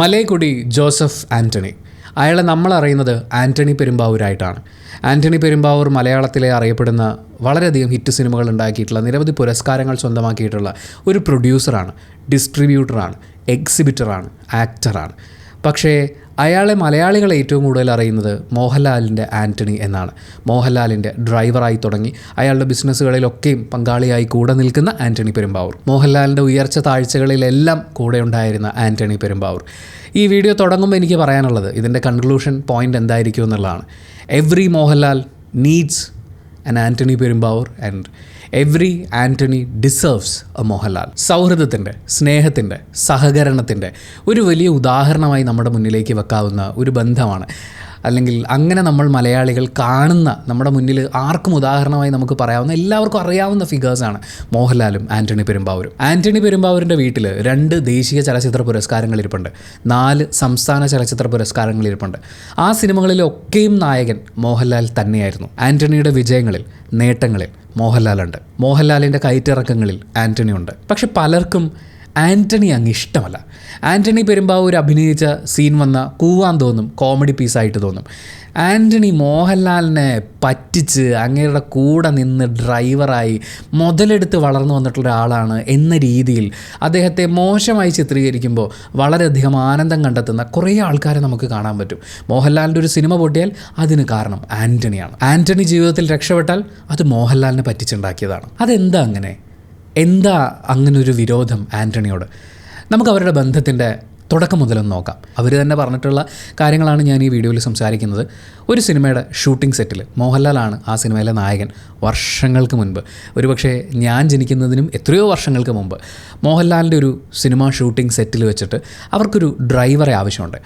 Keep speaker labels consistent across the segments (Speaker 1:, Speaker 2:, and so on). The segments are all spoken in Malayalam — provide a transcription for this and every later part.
Speaker 1: മലയക്കുടി ജോസഫ് ആൻ്റണി. അയാളെ നമ്മളറിയുന്നത് ആൻ്റണി പെരുമ്പാവൂരായിട്ടാണ്. ആൻ്റണി പെരുമ്പാവൂർ മലയാളത്തിലെ അറിയപ്പെടുന്ന വളരെയധികം ഹിറ്റ് സിനിമകൾ ഉണ്ടാക്കിയിട്ടുള്ള, നിരവധി പുരസ്കാരങ്ങൾ സ്വന്തമാക്കിയിട്ടുള്ള ഒരു പ്രൊഡ്യൂസറാണ്, ഡിസ്ട്രിബ്യൂട്ടറാണ്, എക്സിബിറ്ററാണ്, ആക്ടറാണ്. പക്ഷേ അയാളെ മലയാളികൾ ഏറ്റവും കൂടുതൽ അറിയുന്നത് മോഹൻലാലിൻ്റെ ആൻ്റണി എന്നാണ്. മോഹൻലാലിൻ്റെ ഡ്രൈവറായി തുടങ്ങി അയാളുടെ ബിസിനസ്സുകളിലൊക്കെയും പങ്കാളിയായി കൂടെ നിൽക്കുന്ന ആൻ്റണി പെരുമ്പാവൂർ. മോഹൻലാലിൻ്റെ ഉയർച്ച താഴ്ചകളിലെല്ലാം കൂടെ ഉണ്ടായിരുന്ന ആൻ്റണി പെരുമ്പാവൂർ. ഈ വീഡിയോ തുടങ്ങുമ്പോൾ എനിക്ക് പറയാനുള്ളത്, ഇതിൻ്റെ കൺക്ലൂഷൻ പോയിൻ്റ് എന്തായിരിക്കും എന്നുള്ളതാണ്. Every Mohanlal needs an Antony Perumbavoor and every Antony deserves a Mohanlal. സൗഹൃദത്തിൻ്റെ, സ്നേഹത്തിൻ്റെ, സഹകരണത്തിൻ്റെ ഒരു വലിയ ഉദാഹരണമായി നമ്മുടെ മുന്നിലേക്ക് വെക്കാവുന്ന ഒരു ബന്ധമാണ്, അല്ലെങ്കിൽ അങ്ങനെ നമ്മൾ മലയാളികൾ കാണുന്ന, നമ്മുടെ മുന്നിൽ ആർക്കും ഉദാഹരണമായി നമുക്ക് പറയാവുന്ന, എല്ലാവർക്കും അറിയാവുന്ന ഫിഗേഴ്സാണ് മോഹൻലാലും ആൻ്റണി പെരുമ്പാവൂരും. ആൻ്റണി പെരുമ്പാവൂരിൻ്റെ വീട്ടിൽ 2 ദേശീയ ചലച്ചിത്ര പുരസ്കാരങ്ങൾ ഇരിപ്പുണ്ട്, 4 സംസ്ഥാന ചലച്ചിത്ര പുരസ്കാരങ്ങൾ ഇരിപ്പുണ്ട്. ആ സിനിമകളിലൊക്കെയും നായകൻ മോഹൻലാൽ തന്നെയായിരുന്നു. ആൻ്റണിയുടെ വിജയങ്ങളിൽ, നേട്ടങ്ങളിൽ മോഹൻലാലുണ്ട്. മോഹൻലാലിൻ്റെ കയറ്റിറക്കങ്ങളിൽ ആൻ്റണി ഉണ്ട്. പക്ഷെ പലർക്കും ആൻ്റണി അങ്ങ് ഇഷ്ടമല്ല. ആൻ്റണി പെരുമ്പാവൂർ അഭിനയിച്ച സീൻ വന്ന കൂവാൻ തോന്നും, കോമഡി പീസായിട്ട് തോന്നും. ആൻ്റണി മോഹൻലാലിനെ പറ്റിച്ച് അങ്ങേരുടെ കൂടെ നിന്ന് ഡ്രൈവറായി മുതലെടുത്ത് വളർന്നു വന്നിട്ടുള്ള ഒരാളാണ് എന്ന രീതിയിൽ അദ്ദേഹത്തെ മോശമായി ചിത്രീകരിക്കുമ്പോൾ വളരെയധികം ആനന്ദം കണ്ടെത്തുന്ന കുറേ ആൾക്കാരെ നമുക്ക് കാണാൻ പറ്റും. മോഹൻലാലിൻ്റെ ഒരു സിനിമ പൊട്ടിയാൽ അതിന് കാരണം ആൻ്റണിയാണ്. ആൻ്റണി ജീവിതത്തിൽ രക്ഷപ്പെട്ടാൽ അത് മോഹൻലാലിനെ പറ്റിച്ചുണ്ടാക്കിയതാണ്. അതെന്താ അങ്ങനെ? എന്താ അങ്ങനൊരു വിരോധം ആൻ്റണിയോട്? നമുക്ക് അവരുടെ ബന്ധത്തിൻ്റെ തുടക്കം മുതലൊന്ന് നോക്കാം. അവർ തന്നെ പറഞ്ഞിട്ടുള്ള കാര്യങ്ങളാണ് ഞാൻ ഈ വീഡിയോയിൽ സംസാരിക്കുന്നത്. ഒരു സിനിമയുടെ ഷൂട്ടിംഗ് സെറ്റിൽ മോഹൻലാലാണ് ആ സിനിമയിലെ നായകൻ. വർഷങ്ങൾക്ക് മുൻപ്, ഒരുപക്ഷെ ഞാൻ ജനിക്കുന്നതിനും എത്രയോ വർഷങ്ങൾക്ക് മുമ്പ്, മോഹൻലാലിൻ്റെ ഒരു സിനിമ ഷൂട്ടിംഗ് സെറ്റിൽ വെച്ചിട്ട് അവർക്കൊരു ഡ്രൈവറെ ആവശ്യമുണ്ട്.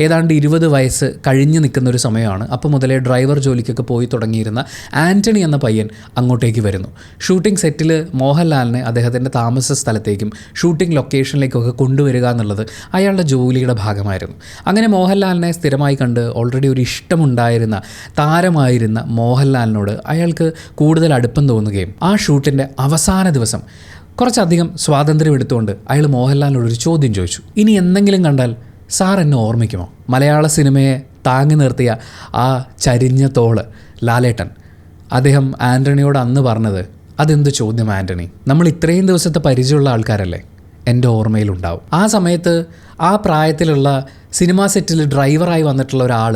Speaker 1: ഏതാണ്ട് 20 വയസ്സ് കഴിഞ്ഞ് നിൽക്കുന്ന ഒരു സമയമാണ്. അപ്പോൾ മുതലേ ഡ്രൈവർ ജോലിക്കൊക്കെ പോയി തുടങ്ങിയിരുന്ന ആൻ്റണി എന്ന പയ്യൻ അങ്ങോട്ടേക്ക് വരുന്നു. ഷൂട്ടിംഗ് സെറ്റിൽ മോഹൻലാലിനെ അദ്ദേഹത്തിൻ്റെ താമസ സ്ഥലത്തേക്കും ഷൂട്ടിംഗ് ലൊക്കേഷനിലേക്കൊക്കെ കൊണ്ടുവരിക എന്നുള്ളത് അയാളുടെ ജോലിയുടെ ഭാഗമായിരുന്നു. അങ്ങനെ മോഹൻലാലിനെ സ്ഥിരമായി കണ്ട് ഓൾറെഡി ഒരു ഇഷ്ടമുണ്ടായിരുന്ന താരമായിരുന്ന മോഹൻലാലിനോട് അയാൾക്ക് കൂടുതൽ അടുപ്പം തോന്നുകയും ആ ഷൂട്ടിൻ്റെ അവസാന ദിവസം കുറച്ചധികം സ്വാതന്ത്ര്യം എടുത്തുകൊണ്ട് അയാൾ മോഹൻലാലിനോടൊരു ചോദ്യം ചോദിച്ചു. ഇനി എന്തെങ്കിലും കണ്ടാൽ സാർ എന്നെ ഓർമ്മിക്കുമോ? മലയാള സിനിമയെ താങ്ങി നിർത്തിയ ആ ചരിഞ്ഞ തോള് ലാലേട്ടൻ, അദ്ദേഹം ആൻ്റണിയോട് അന്ന് പറഞ്ഞത്, അതെന്ത് ചോദ്യം ആൻ്റണി, നമ്മൾ ഇത്രയും ദിവസത്തെ പരിചയമുള്ള ആൾക്കാരല്ലേ, എൻ്റെ ഓർമ്മയിലുണ്ടാവും. ആ സമയത്ത് ആ പ്രായത്തിലുള്ള സിനിമാ സെറ്റിൽ ഡ്രൈവറായി വന്നിട്ടുള്ള ഒരാൾ,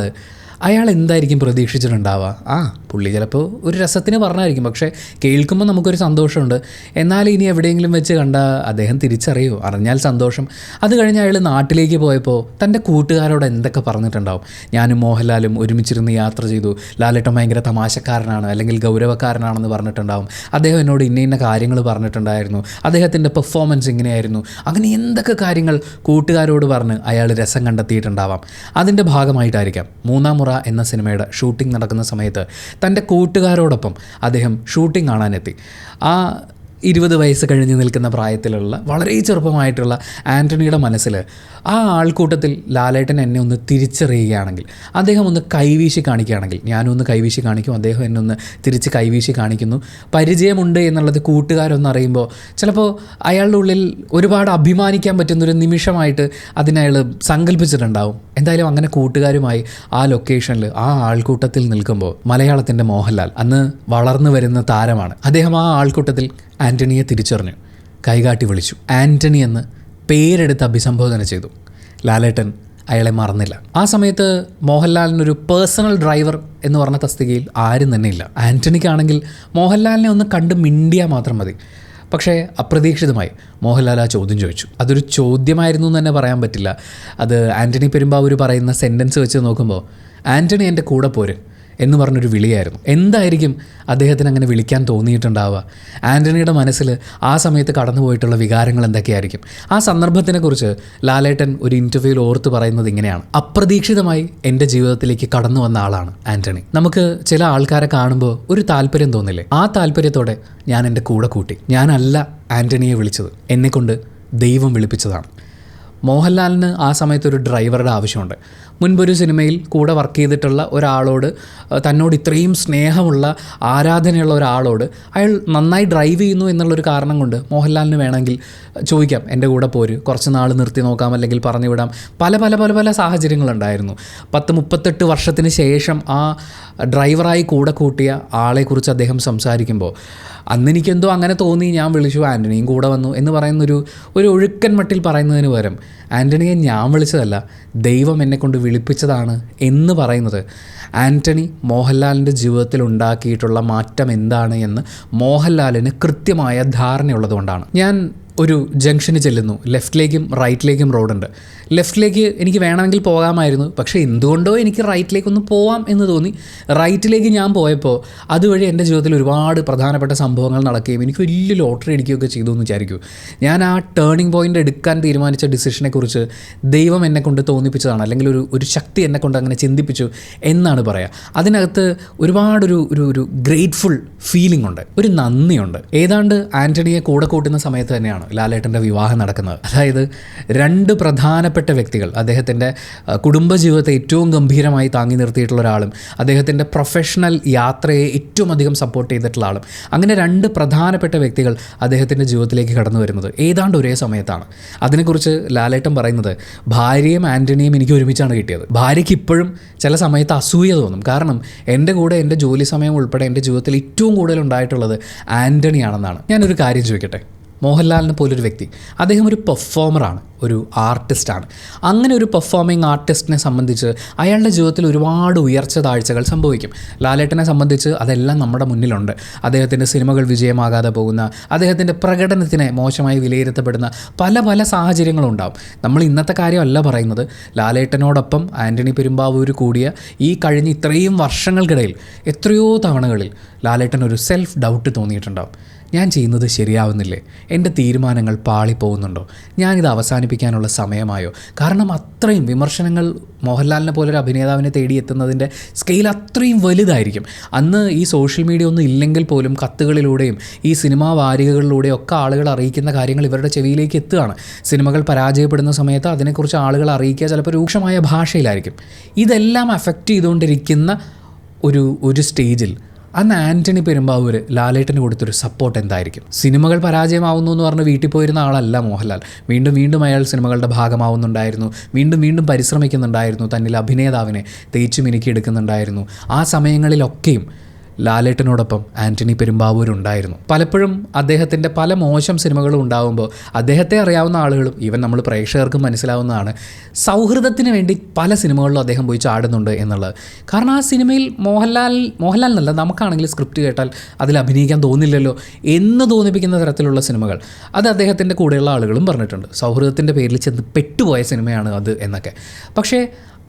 Speaker 1: അയാൾ എന്തായിരിക്കും പ്രതീക്ഷിച്ചിട്ടുണ്ടാവുക? പുള്ളി ചിലപ്പോൾ ഒരു രസത്തിന് പറഞ്ഞായിരിക്കും, പക്ഷേ കേൾക്കുമ്പോൾ നമുക്കൊരു സന്തോഷമുണ്ട്. എന്നാൽ ഇനി എവിടെയെങ്കിലും വെച്ച് കണ്ടാൽ അദ്ദേഹം തിരിച്ചറിയോ? അറിഞ്ഞാൽ സന്തോഷം. അത് കഴിഞ്ഞ് അയാൾ നാട്ടിലേക്ക് പോയപ്പോൾ തൻ്റെ കൂട്ടുകാരോട് എന്തൊക്കെ പറഞ്ഞിട്ടുണ്ടാവും? ഞാനും മോഹൻലാലും ഒരുമിച്ചിരുന്ന് യാത്ര ചെയ്തു, ലാലേട്ടൻ ഭയങ്കര തമാശക്കാരനാണ് അല്ലെങ്കിൽ ഗൗരവക്കാരനാണെന്ന് പറഞ്ഞിട്ടുണ്ടാവും. അദ്ദേഹം എന്നോട് ഇന്ന കാര്യങ്ങൾ പറഞ്ഞിട്ടുണ്ടായിരുന്നു, അദ്ദേഹത്തിൻ്റെ പെർഫോമൻസ് ഇങ്ങനെയായിരുന്നു. അങ്ങനെ എന്തൊക്കെ കാര്യങ്ങൾ കൂട്ടുകാരോട് പറഞ്ഞ് അയാൾ രസം കണ്ടെത്തിയിട്ടുണ്ടാവാം. അതിൻ്റെ ഭാഗമായിട്ടായിരിക്കാം 3-ാം മുറ എന്ന സിനിമയുടെ ഷൂട്ടിംഗ് നടക്കുന്ന സമയത്ത് തൻ്റെ കൂട്ടുകാരോടൊപ്പം അദ്ദേഹം ഷൂട്ടിംഗ് കാണാനെത്തി. ആ 20 വയസ്സ് കഴിഞ്ഞ് നിൽക്കുന്ന പ്രായത്തിലുള്ള വളരെ ചെറുപ്പമായിട്ടുള്ള ആൻ്റണിയുടെ മനസ്സിൽ ആ ആൾക്കൂട്ടത്തിൽ ലാലേട്ടൻ എന്നെ ഒന്ന് തിരിച്ചറിയുകയാണെങ്കിൽ, അദ്ദേഹം ഒന്ന് കൈവീശി കാണിക്കുകയാണെങ്കിൽ, ഞാനൊന്ന് കൈവീശി കാണിക്കും, അദ്ദേഹം എന്നെ ഒന്ന് തിരിച്ച് കൈവീശി കാണിക്കുന്നു, പരിചയമുണ്ട് എന്നുള്ളത് കൂട്ടുകാരൊന്നറിയുമ്പോൾ ചിലപ്പോൾ അയാളുടെ ഉള്ളിൽ ഒരുപാട് അഭിമാനിക്കാൻ പറ്റുന്നൊരു നിമിഷമായിട്ട് അതിനയാൾ സങ്കല്പിച്ചിട്ടുണ്ടാവും. എന്തായാലും അങ്ങനെ കൂട്ടുകാരുമായി ആ ലൊക്കേഷനിൽ ആ ആൾക്കൂട്ടത്തിൽ നിൽക്കുമ്പോൾ മലയാളത്തിൻ്റെ മോഹൻലാൽ അന്ന് വളർന്നു വരുന്ന താരമാണ്. അദ്ദേഹം ആ ആൾക്കൂട്ടത്തിൽ ആൻ്റണിയെ തിരിച്ചറിഞ്ഞു, കൈകാട്ടി വിളിച്ചു, ആൻ്റണി എന്ന് പേരെടുത്ത് അഭിസംബോധന ചെയ്തു. ലാലേട്ടൻ അയാളെ മറന്നില്ല. ആ സമയത്ത് മോഹൻലാലിനൊരു പേഴ്സണൽ ഡ്രൈവർ എന്ന് പറഞ്ഞ തസ്തികയിൽ ആരും തന്നെ ഇല്ല. ആൻ്റണിക്കാണെങ്കിൽ മോഹൻലാലിനെ ഒന്ന് കണ്ട് മിണ്ടിയാൽ മാത്രം മതി. പക്ഷേ അപ്രതീക്ഷിതമായി മോഹൻലാൽ ആ ചോദ്യം ചോദിച്ചു. അതൊരു ചോദ്യമായിരുന്നു എന്ന് തന്നെ പറയാൻ പറ്റില്ല. അത് ആൻ്റണി പെരുമ്പാവൂർ പറയുന്ന സെൻറ്റൻസ് വെച്ച് നോക്കുമ്പോൾ, ആൻ്റണി എൻ്റെ കൂടെ പോര് എന്ന് പറഞ്ഞൊരു വിളിയായിരുന്നു. എന്തായിരിക്കും അദ്ദേഹത്തിന് അങ്ങനെ വിളിക്കാൻ തോന്നിയിട്ടുണ്ടാവുക? ആൻ്റണിയുടെ മനസ്സിൽ ആ സമയത്ത് കടന്നുപോയിട്ടുള്ള വികാരങ്ങൾ എന്തൊക്കെയായിരിക്കും? ആ സന്ദർഭത്തിനെക്കുറിച്ച് ലാലേട്ടൻ ഒരു ഇൻ്റർവ്യൂവിൽ ഓർത്ത് പറയുന്നത് ഇങ്ങനെയാണ്: അപ്രതീക്ഷിതമായി എൻ്റെ ജീവിതത്തിലേക്ക് കടന്നു വന്ന ആളാണ് ആൻ്റണി. നമുക്ക് ചില ആൾക്കാരെ കാണുമ്പോൾ ഒരു താല്പര്യം തോന്നില്ലേ? ആ താല്പര്യത്തോടെ ഞാൻ എൻ്റെ കൂടെ കൂട്ടി. ഞാനല്ല ആൻ്റണിയെ വിളിച്ചത്, എന്നെക്കൊണ്ട് ദൈവം വിളിപ്പിച്ചതാണ്. മോഹൻലാലിന് ആ സമയത്ത് ഒരു ഡ്രൈവറുടെ ആവശ്യമുണ്ട്. മുൻപൊരു സിനിമയിൽ കൂടെ വർക്ക് ചെയ്തിട്ടുള്ള ഒരാളോട്, തന്നോട് ഇത്രയും സ്നേഹമുള്ള ആരാധനയുള്ള ഒരാളോട് അയാൾ നന്നായി ഡ്രൈവ് ചെയ്യുന്നു എന്നുള്ളൊരു കാരണം കൊണ്ട് മോഹൻലാലിന് വേണമെങ്കിൽ ചോദിക്കാം, എൻ്റെ കൂടെ പോര്, കുറച്ച് നാൾ നിർത്തി നോക്കാം, അല്ലെങ്കിൽ പറഞ്ഞു വിടാം. പല പല പല പല സാഹചര്യങ്ങളുണ്ടായിരുന്നു. 38 വർഷത്തിന് ശേഷം ആ ഡ്രൈവറായി കൂടെ കൂട്ടിയ ആളെക്കുറിച്ച് അദ്ദേഹം സംസാരിക്കുമ്പോൾ അന്നെനിക്കെന്തോ അങ്ങനെ തോന്നി, ഞാൻ വിളിച്ചു, ആൻ്റണിയും കൂടെ വന്നു എന്ന് പറയുന്നൊരു ഒഴുക്കൻ മട്ടിൽ പറയുന്നതിന് പകരം ആൻ്റണിയെ ഞാൻ വിളിച്ചതല്ല, ദൈവം എന്നെക്കൊണ്ട് വിളിപ്പിച്ചതാണ് എന്ന് പറയുന്നത് ആൻ്റണി മോഹൻലാലിൻ്റെ ജീവിതത്തിൽ ഉണ്ടാക്കിയിട്ടുള്ള മാറ്റം എന്താണ് എന്ന് മോഹൻലാലിന് കൃത്യമായ ധാരണയുള്ളതുകൊണ്ടാണ്. ഞാൻ ഒരു ജംഗ്ഷന് ചെല്ലുന്നു, ലെഫ്റ്റിലേക്കും റൈറ്റിലേക്കും റോഡുണ്ട്. ലെഫ്റ്റിലേക്ക് എനിക്ക് വേണമെങ്കിൽ പോകാമായിരുന്നു, പക്ഷേ എന്തുകൊണ്ടോ എനിക്ക് റൈറ്റിലേക്കൊന്ന് പോവാം എന്ന് തോന്നി. റൈറ്റിലേക്ക് ഞാൻ പോയപ്പോൾ അതുവഴി എൻ്റെ ജീവിതത്തിൽ ഒരുപാട് പ്രധാനപ്പെട്ട സംഭവങ്ങൾ നടക്കുകയും എനിക്ക് വലിയ ലോട്ടറി അടിക്കുകയൊക്കെ ചെയ്തു എന്ന് വിചാരിക്കൂ. ഞാൻ ആ ടേണിംഗ് പോയിൻ്റ് എടുക്കാൻ തീരുമാനിച്ച ഡിസിഷനെക്കുറിച്ച് ദൈവം എന്നെക്കൊണ്ട് തോന്നിപ്പിച്ചതാണ്, അല്ലെങ്കിൽ ഒരു ശക്തി എന്നെക്കൊണ്ട് അങ്ങനെ ചിന്തിപ്പിച്ചു എന്നാണ് പറയുക. അതിനകത്ത് ഒരുപാടൊരു ഗ്രേറ്റ്ഫുൾ ഫീലിംഗ് ഉണ്ട്, ഒരു നന്ദിയുണ്ട്. ഏതാണ്ട് ആൻ്റണിയെ കൂടെ കൂട്ടുന്ന സമയത്ത് തന്നെയാണ് ലാലേട്ടൻ്റെ വിവാഹം നടക്കുന്നത്. അതായത് 2 പ്രധാനപ്പെട്ട വ്യക്തികൾ, അദ്ദേഹത്തിൻ്റെ കുടുംബജീവിതത്തെ ഏറ്റവും ഗംഭീരമായി താങ്ങി നിർത്തിയിട്ടുള്ള ഒരാളും അദ്ദേഹത്തിൻ്റെ പ്രൊഫഷണൽ യാത്രയെ ഏറ്റവും അധികം സപ്പോർട്ട് ചെയ്തിട്ടുള്ള ആളും, അങ്ങനെ 2 പ്രധാനപ്പെട്ട വ്യക്തികൾ അദ്ദേഹത്തിൻ്റെ ജീവിതത്തിലേക്ക് കടന്നു വരുന്നത് ഏതാണ്ട് ഒരേ സമയത്താണ്. അതിനെക്കുറിച്ച് ലാലേട്ടൻ പറയുന്നത്, ഭാര്യയും ആൻ്റണിയും എനിക്ക് ഒരുമിച്ചാണ് കിട്ടിയത്. ഭാര്യയ്ക്ക് ഇപ്പോഴും ചില സമയത്ത് അസൂയ തോന്നും, കാരണം എൻ്റെ കൂടെ എൻ്റെ ജോലി സമയം ഉൾപ്പെടെ എൻ്റെ ജീവിതത്തിൽ ഏറ്റവും കൂടുതൽ ഉണ്ടായിട്ടുള്ളത് ആൻ്റണിയാണെന്നാണ്. ഞാനൊരു കാര്യം ചോദിക്കട്ടെ, മോഹൻലാലിനെ പോലൊരു വ്യക്തി, അദ്ദേഹം ഒരു പെർഫോമറാണ്, ഒരു ആർട്ടിസ്റ്റാണ്. അങ്ങനെ ഒരു പെർഫോമിംഗ് ആർട്ടിസ്റ്റിനെ സംബന്ധിച്ച് അയാളുടെ ജീവിതത്തിൽ ഒരുപാട് ഉയർച്ച താഴ്ചകൾ സംഭവിക്കും. ലാലേട്ടനെ സംബന്ധിച്ച് അതെല്ലാം നമ്മുടെ മുന്നിലുണ്ട്. അദ്ദേഹത്തിൻ്റെ സിനിമകൾ വിജയമാകാതെ പോകുന്ന, അദ്ദേഹത്തിൻ്റെ പ്രകടനത്തിനെ മോശമായി വിലയിരുത്തപ്പെടുന്ന പല പല സാഹചര്യങ്ങളുണ്ടാവും. നമ്മൾ ഇന്നത്തെ കാര്യമല്ല പറയുന്നത്. ലാലേട്ടനോടൊപ്പം ആൻ്റണി പെരുമ്പാവൂർ കൂടിയ ഈ കഴിഞ്ഞ ഇത്രയും വർഷങ്ങൾക്കിടയിൽ എത്രയോ തവണകളിൽ ലാലേട്ടൻ ഒരു സെൽഫ് ഡൗട്ട് തോന്നിയിട്ടുണ്ടാവും. ഞാൻ ചെയ്യുന്നത് ശരിയാവുന്നില്ലേ? എൻ്റെ തീരുമാനങ്ങൾ പാളിപ്പോകുന്നുണ്ടോ? ഞാനിത് അവസാനിപ്പിക്കാനുള്ള സമയമായോ? കാരണം അത്രയും വിമർശനങ്ങൾ മോഹൻലാലിനെ പോലൊരു അഭിനേതാവിനെ തേടിയെത്തുന്നതിൻ്റെ സ്കെയിൽ അത്രയും വലുതായിരിക്കും. അന്ന് ഈ സോഷ്യൽ മീഡിയ ഒന്നും ഇല്ലെങ്കിൽ പോലും കത്തുകളിലൂടെയും ഈ സിനിമാ വാരികകളിലൂടെയും ഒക്കെ ആളുകൾ അറിയിക്കുന്ന കാര്യങ്ങൾ ഇവരുടെ ചെവിയിലേക്ക് എത്തുകയാണ്. സിനിമകൾ പരാജയപ്പെടുന്ന സമയത്ത് അതിനെക്കുറിച്ച് ആളുകൾ അറിയിക്കുക ചിലപ്പോൾ രൂക്ഷമായ ഭാഷയിലായിരിക്കും. ഇതെല്ലാം അഫക്റ്റ് ചെയ്തുകൊണ്ടിരിക്കുന്ന ഒരു സ്റ്റേജിൽ അന്ന് ആൻ്റണി പെരുമ്പാവൂർ ലാലേട്ടന് കൊടുത്തൊരു സപ്പോർട്ട് എന്തായിരിക്കും? സിനിമകൾ പരാജയമാവുന്നു എന്ന് പറഞ്ഞ് വീട്ടിൽ പോയിരുന്ന ആളല്ല മോഹൻലാൽ. വീണ്ടും വീണ്ടും അയാൾ സിനിമകളുടെ ഭാഗമാവുന്നുണ്ടായിരുന്നു, വീണ്ടും വീണ്ടും പരിശ്രമിക്കുന്നുണ്ടായിരുന്നു, തന്നിൽ അഭിനേതാവിനെ തേച്ചു മിനുക്കിയെടുക്കുന്നുണ്ടായിരുന്നു. ആ സമയങ്ങളിലൊക്കെയും ലാലേട്ടനോടൊപ്പം ആൻ്റണി പെരുമ്പാവൂർ ഉണ്ടായിരുന്നു. പലപ്പോഴും അദ്ദേഹത്തിൻ്റെ പല മോശം സിനിമകളും ഉണ്ടാകുമ്പോൾ അദ്ദേഹത്തെ അറിയാവുന്ന ആളുകളും ഈവൻ നമ്മൾ പ്രേക്ഷകർക്കും മനസ്സിലാവുന്നതാണ്, സൗഹൃദത്തിന് വേണ്ടി പല സിനിമകളിലും അദ്ദേഹം പോയി ചാടുന്നുണ്ട് എന്നുള്ളത്. കാരണം ആ സിനിമയിൽ മോഹൻലാലിനല്ല, നമുക്കാണെങ്കിൽ സ്ക്രിപ്റ്റ് കേട്ടാൽ അതിൽ അഭിനയിക്കാൻ തോന്നില്ലല്ലോ എന്ന് തോന്നിപ്പിക്കുന്ന തരത്തിലുള്ള സിനിമകൾ അത് അദ്ദേഹത്തിൻ്റെ കൂടെയുള്ള ആളുകളും പറഞ്ഞിട്ടുണ്ട്. സൗഹൃദത്തിൻ്റെ പേരിൽ ചെന്ന് പെട്ടുപോയ സിനിമയാണ് അത് എന്നൊക്കെ. പക്ഷേ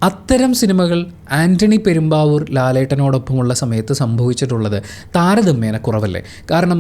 Speaker 1: അത്തരം സിനിമകൾ ആൻ്റണി പെരുമ്പാവൂർ ലാലേട്ടനോടൊപ്പമുള്ള സമയത്ത് സംഭവിച്ചിട്ടുള്ളത് താരതമ്യേന കുറവല്ലേ? കാരണം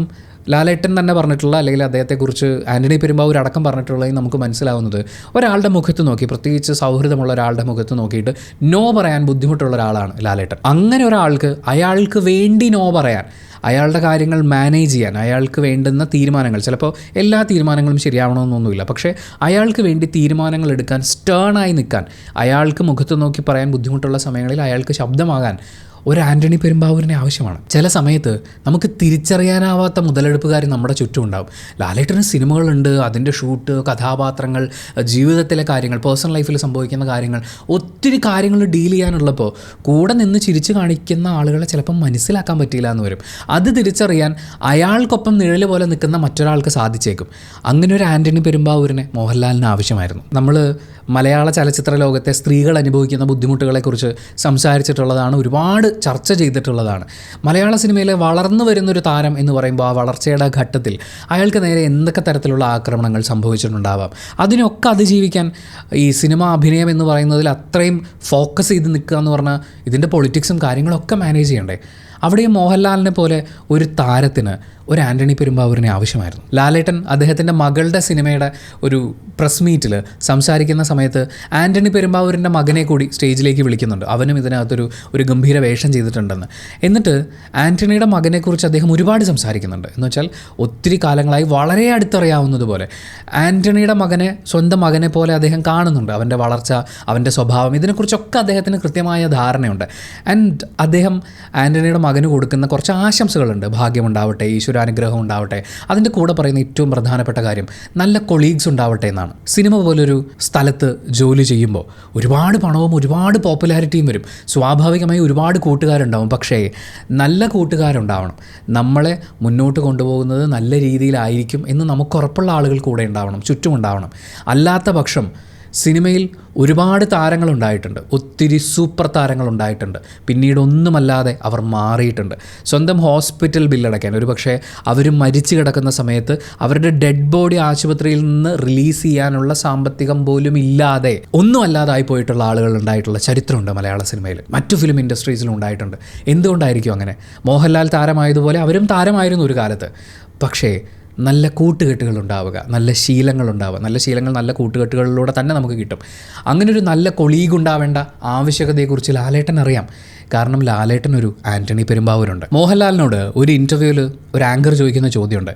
Speaker 1: ലാലേട്ടൻ തന്നെ പറഞ്ഞിട്ടുള്ള, അല്ലെങ്കിൽ അദ്ദേഹത്തെക്കുറിച്ച് ആൻ്റണി പെരുമ്പാവൂർ അടക്കം പറഞ്ഞിട്ടുള്ളതെന്ന് നമുക്ക് മനസ്സിലാവുന്നത്, ഒരാളുടെ മുഖത്ത് നോക്കി, പ്രത്യേകിച്ച് സൗഹൃദമുള്ള ഒരാളുടെ മുഖത്ത് നോക്കിയിട്ട് നോ പറയാൻ ബുദ്ധിമുട്ടുള്ള ഒരാളാണ് ലാലേട്ടൻ. അങ്ങനെ ഒരാൾക്ക് അയാൾക്ക് വേണ്ടി നോ പറയാൻ, അയാളുടെ കാര്യങ്ങൾ മാനേജ് ചെയ്യാൻ, അയാൾക്ക് വേണ്ടുന്ന തീരുമാനങ്ങൾ, ചിലപ്പോൾ എല്ലാ തീരുമാനങ്ങളും ശരിയാവണമെന്നൊന്നുമില്ല, പക്ഷേ അയാൾക്ക് വേണ്ടി തീരുമാനങ്ങൾ എടുക്കാൻ, സ്റ്റേണായി നിൽക്കാൻ, അയാൾക്ക് മുഖത്ത് നോക്കി പറയാൻ ബുദ്ധിമുട്ടുള്ള സമയങ്ങളിൽ അയാൾക്ക് ശബ്ദമാകാൻ ഒരു ആൻ്റണി പെരുമ്പാവൂരിനെ ആവശ്യമാണ്. ചില സമയത്ത് നമുക്ക് തിരിച്ചറിയാനാവാത്ത മുതലെടുപ്പുകാർ നമ്മുടെ ചുറ്റും ഉണ്ടാവും. ലാലേട്ടന് സിനിമകളുണ്ട്, അതിൻ്റെ ഷൂട്ട്, കഥാപാത്രങ്ങൾ, ജീവിതത്തിലെ കാര്യങ്ങൾ, പേഴ്സണൽ ലൈഫിൽ സംഭവിക്കുന്ന കാര്യങ്ങൾ, ഒത്തിരി കാര്യങ്ങൾ ഡീൽ ചെയ്യാനുള്ളപ്പോൾ കൂടെ നിന്ന് ചിരിച്ചു കാണിക്കുന്ന ആളുകളെ ചിലപ്പം മനസ്സിലാക്കാൻ പറ്റിയില്ല എന്ന് വരും. അത് തിരിച്ചറിയാൻ അയാൾക്കൊപ്പം നിഴല് പോലെ നിൽക്കുന്ന മറ്റൊരാൾക്ക് സാധിച്ചേക്കും. അങ്ങനെ ഒരു ആൻ്റണി പെരുമ്പാവൂരിനെ മോഹൻലാലിന് ആവശ്യമായിരുന്നു. നമ്മൾ മലയാള ചലച്ചിത്ര ലോകത്തെ സ്ത്രീകൾ അനുഭവിക്കുന്ന ബുദ്ധിമുട്ടുകളെക്കുറിച്ച് സംസാരിച്ചിട്ടുള്ളതാണ്, ഒരുപാട് ചർച്ച ചെയ്തിട്ടുള്ളതാണ്. മലയാള സിനിമയിലെ വളർന്നു വരുന്നൊരു താരം എന്ന് പറയുമ്പോൾ ആ വളർച്ചയുടെ ഘട്ടത്തിൽ അയാൾക്ക് നേരെ എന്തൊക്കെ തരത്തിലുള്ള ആക്രമണങ്ങൾ സംഭവിച്ചിട്ടുണ്ടാവാം. അതിനൊക്കെ അതിജീവിക്കാൻ ഈ സിനിമ അഭിനയം എന്ന് പറയുന്നതിൽ അത്രയും ഫോക്കസ് ചെയ്ത് നിൽക്കുക എന്ന് പറഞ്ഞാൽ ഇതിൻ്റെ പൊളിറ്റിക്സും കാര്യങ്ങളൊക്കെ മാനേജ് ചെയ്യണ്ടേ. അവിടെയും മോഹൻലാലിനെ പോലെ ഒരു താരത്തിന് ഒരു ആൻ്റണി പെരുമ്പാവൂരിനെ ആവശ്യമായിരുന്നു. ലാലേട്ടൻ അദ്ദേഹത്തിൻ്റെ മകളുടെ സിനിമയുടെ ഒരു പ്രസ് മീറ്റിൽ സംസാരിക്കുന്ന സമയത്ത് ആൻ്റണി പെരുമ്പാവൂരിൻ്റെ മകനെ കൂടി സ്റ്റേജിലേക്ക് വിളിക്കുന്നുണ്ട്. അവനും ഇതിനകത്തൊരു ഗംഭീര വേഷം ചെയ്തിട്ടുണ്ടെന്ന്. എന്നിട്ട് ആൻ്റണിയുടെ മകനെക്കുറിച്ച് അദ്ദേഹം ഒരുപാട് സംസാരിക്കുന്നുണ്ട്. എന്ന് വെച്ചാൽ ഒത്തിരി കാലങ്ങളായി വളരെ അടുത്തറിയാവുന്നതുപോലെ ആൻ്റണിയുടെ മകനെ സ്വന്തം മകനെ പോലെ അദ്ദേഹം കാണുന്നുണ്ട്. അവൻ്റെ വളർച്ച, അവൻ്റെ സ്വഭാവം, ഇതിനെക്കുറിച്ചൊക്കെ അദ്ദേഹത്തിന് കൃത്യമായ ധാരണയുണ്ട്. ആൻഡ് അദ്ദേഹം ആൻ്റണിയുടെ മകന് കൊടുക്കുന്ന കുറച്ച് ആശംസകളുണ്ട്. ഭാഗ്യമുണ്ടാവട്ടെ, ഈശ്വരാനുഗ്രഹം ഉണ്ടാവട്ടെ. അതിൻ്റെ കൂടെ പറയുന്ന ഏറ്റവും പ്രധാനപ്പെട്ട കാര്യം നല്ല കൊളീഗ്സ് ഉണ്ടാവട്ടെ എന്നാണ്. സിനിമ പോലൊരു സ്ഥലത്ത് ജോലി ചെയ്യുമ്പോൾ ഒരുപാട് പണവും ഒരുപാട് പോപ്പുലാരിറ്റിയും വരും. സ്വാഭാവികമായി ഒരുപാട് കൂട്ടുകാരുണ്ടാവും. പക്ഷേ നല്ല കൂട്ടുകാരുണ്ടാവണം. നമ്മളെ മുന്നോട്ട് കൊണ്ടുപോകുന്നത് നല്ല രീതിയിലായിരിക്കും എന്ന് നമുക്ക് ഉറപ്പുള്ള ആളുകൾ കൂടെ ഉണ്ടാവണം, ചുറ്റുമുണ്ടാവണം. അല്ലാത്ത പക്ഷം സിനിമയിൽ ഒരുപാട് താരങ്ങളുണ്ടായിട്ടുണ്ട്, ഒത്തിരി സൂപ്പർ താരങ്ങളുണ്ടായിട്ടുണ്ട്. പിന്നീട് ഒന്നുമല്ലാതെ അവർ മാറിയിട്ടുണ്ട്. സ്വന്തം ഹോസ്പിറ്റൽ ബില്ലടയ്ക്കാൻ, ഒരു പക്ഷേ അവർ മരിച്ചു കിടക്കുന്ന സമയത്ത് അവരുടെ ഡെഡ് ബോഡി ആശുപത്രിയിൽ നിന്ന് റിലീസ് ചെയ്യാനുള്ള സാമ്പത്തികം പോലും ഇല്ലാതെ ഒന്നുമല്ലാതായി പോയിട്ടുള്ള ആളുകൾ ഉണ്ടായിട്ടുള്ള ചരിത്രമുണ്ട് മലയാള സിനിമയിൽ. മറ്റു ഫിലിം ഇൻഡസ്ട്രീസിലും ഉണ്ടായിട്ടുണ്ട്. എന്തുകൊണ്ടായിരിക്കും അങ്ങനെ? മോഹൻലാൽ താരമായതുപോലെ അവരും താരമായിരുന്നു ഒരു കാലത്ത്. പക്ഷേ നല്ല കൂട്ടുകെട്ടുകൾ ഉണ്ടാവുക, നല്ല ശീലങ്ങളുണ്ടാവുക. നല്ല ശീലങ്ങൾ നല്ല കൂട്ടുകെട്ടുകളിലൂടെ തന്നെ നമുക്ക് കിട്ടും. അങ്ങനൊരു നല്ല കൊളീഗ് ഉണ്ടാവേണ്ട ആവശ്യകതയെക്കുറിച്ച് ലാലേട്ടൻ അറിയാം. കാരണം ലാലേട്ടനൊരു ആൻ്റണി പെരുമ്പാവൂരുണ്ട്. മോഹൻലാലിനോട് ഒരു ഇൻ്റർവ്യൂവിൽ ഒരു ആങ്കർ ചോദിക്കുന്ന ചോദ്യമുണ്ട്,